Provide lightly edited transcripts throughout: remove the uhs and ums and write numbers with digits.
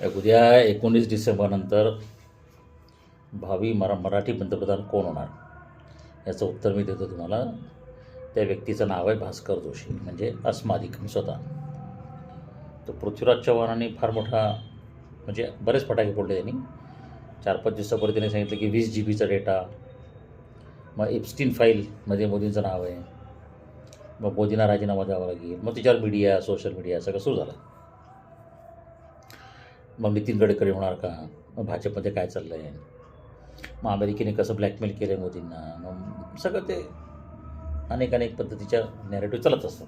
उद्या 19 डिसेंबरनंतर भावी मराठी पंतप्रधान कोण होणार याचं उत्तर मी देतो तुम्हाला. त्या व्यक्तीचं नाव आहे भास्कर जोशी, म्हणजे अस्मादिक मी स्वतः. तो पृथ्वीराज चव्हाणांनी फार मोठा म्हणजे बरेच फटाके फोडले त्यांनी. 4-5 दिवसापूर्वी त्यांनी सांगितलं की 20 GB डेटा, मग एप्स्टीन फाईलमध्ये मोदींचं नाव आहे, मग मोदींना राजीनामा द्यावा लागेल, मग त्याच्यावर मीडिया सोशल मीडिया सगळं सुरू झालं. मग नितीन गडकरी होणार का, मग भाजपमध्ये काय चाललं आहे, मग अमेरिकेने कसं ब्लॅकमेल केलं आहे मोदींना, मग सगळं ते अनेक पद्धतीच्या नॅरेटिव्ह चालत असतात.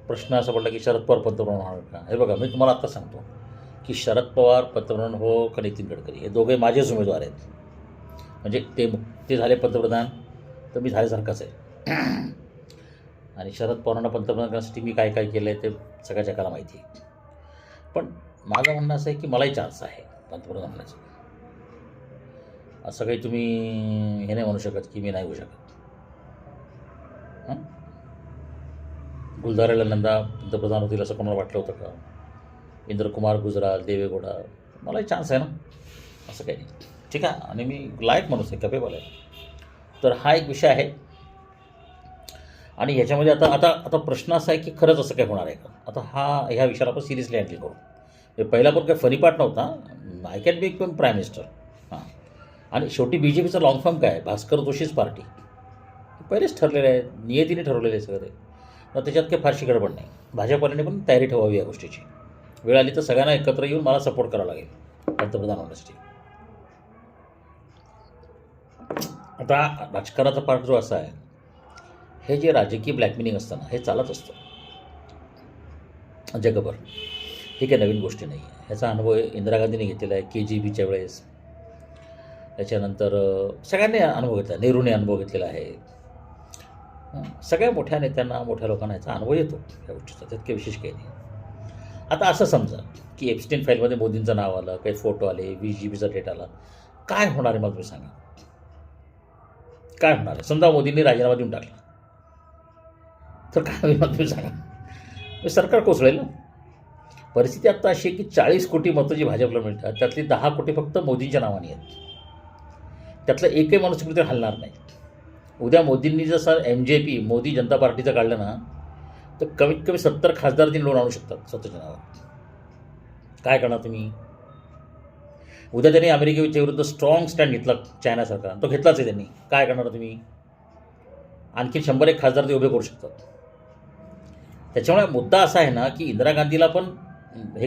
प्रश्न असा पडला की शरद पवार पंतप्रधान होणार का. हे बघा, मी तुम्हाला आत्ता सांगतो की शरद पवार पंतप्रधान हो का नितीन गडकरी, हे दोघे माझेच उमेदवार आहेत. म्हणजे ते झाले पंतप्रधान तर मी झाल्यासारखाच आहे. आणि शरद पवारांना पंतप्रधान करण्यासाठी मी काय काय केलं आहे ते सगळ्या जगाला माहिती आहे. पण माझं म्हणणं असं आहे की मलाही चान्स आहे पंतप्रधान होण्याचा. असं काही तुम्ही हे नाही म्हणू शकत की मी नाही होऊ शकत. गुलदाराला नंदा पंतप्रधान होतील असं कोणाला वाटलं होतं का. इंद्रकुमार गुजराल, देवेगौडा, मलाही चान्स आहे ना, असं काही नाही. ठीक आहे, आणि मी लायक माणूस आहे, कपेबल आहे. तर हा एक विषय आहे. आणि ह्याच्यामध्ये आता आता आता प्रश्न असा आहे की खरंच असं काय होणार आहे का. आता ह्या विषयाला आपण सिरियसली हँडल करू. पहिला पण काही फनी पार्ट नव्हता. आय कॅन बी पण प्राईम मिनिस्टर. हां, आणि शेवटी BJPचा लॉंग फॉर्म काय आहे, भास्कर जोशीच पार्टी. पहिलेच ठरलेलं आहे, नियतीने ठरवलेलं आहे सगळं ते. मग त्याच्यात काही फारशी गडबड नाही. भाजपने पण तयारी ठेवावी या गोष्टीची. वेळ आली तर सगळ्यांना एकत्र येऊन मला सपोर्ट करावा लागेल पंतप्रधान होण्यासाठी. आता राजकारणाचा पार्ट जो असा आहे, हे जे राजकीय ब्लॅकमेलिंग असतं ना, हे चालत असतं जगभर. ही काही नवीन गोष्टी नाही आहे. ह्याचा अनुभव इंदिरा गांधींनी घेतलेला आहे KGBच्या वेळेस. त्याच्यानंतर सगळ्यांनी अनुभव घेतला, नेहरूने अनुभव घेतलेला आहे. सगळ्या मोठ्या नेत्यांना, मोठ्या लोकांना याचा अनुभव येतो या गोष्टीचा. त्यात काही विशेष काही नाही. आता असं समजा की एप्स्टीन फाईलमध्ये मोदींचं नाव आलं, काही फोटो आले, 20 GB डेटा आला, काय होणार आहे मग तुम्ही सांगा. काय होणार आहे. समजा मोदींनी राजीनामा देऊन टाकला तर काय होईल मग तुम्ही सांगा. सरकार कोसळेल ना. परिस्थिती आत्ता अशी आहे की 40 कोटी मतं जी भाजपला मिळतात त्यातली 10 कोटी फक्त मोदींच्या नावाने आहेत. त्यातलं एकही माणूस कुठेतरी हलणार नाही. उद्या मोदींनी जसं MJP मोदी जनता पार्टीचं काढलं ना, तर कमीत कमी 70 खासदार त्यांनी लोन आणू शकतात स्वतःच्या नावावर. काय करणार तुम्ही. उद्या त्यांनी अमेरिकेच्या विरुद्ध स्ट्रॉंग स्टँड घेतला, चायनासारखा तो घेतलाच आहे त्यांनी. काय करणार तुम्ही. आणखी 100-1 खासदार ते उभे करू शकतात. त्याच्यामुळे मुद्दा असा आहे ना की इंदिरा गांधीला पण हे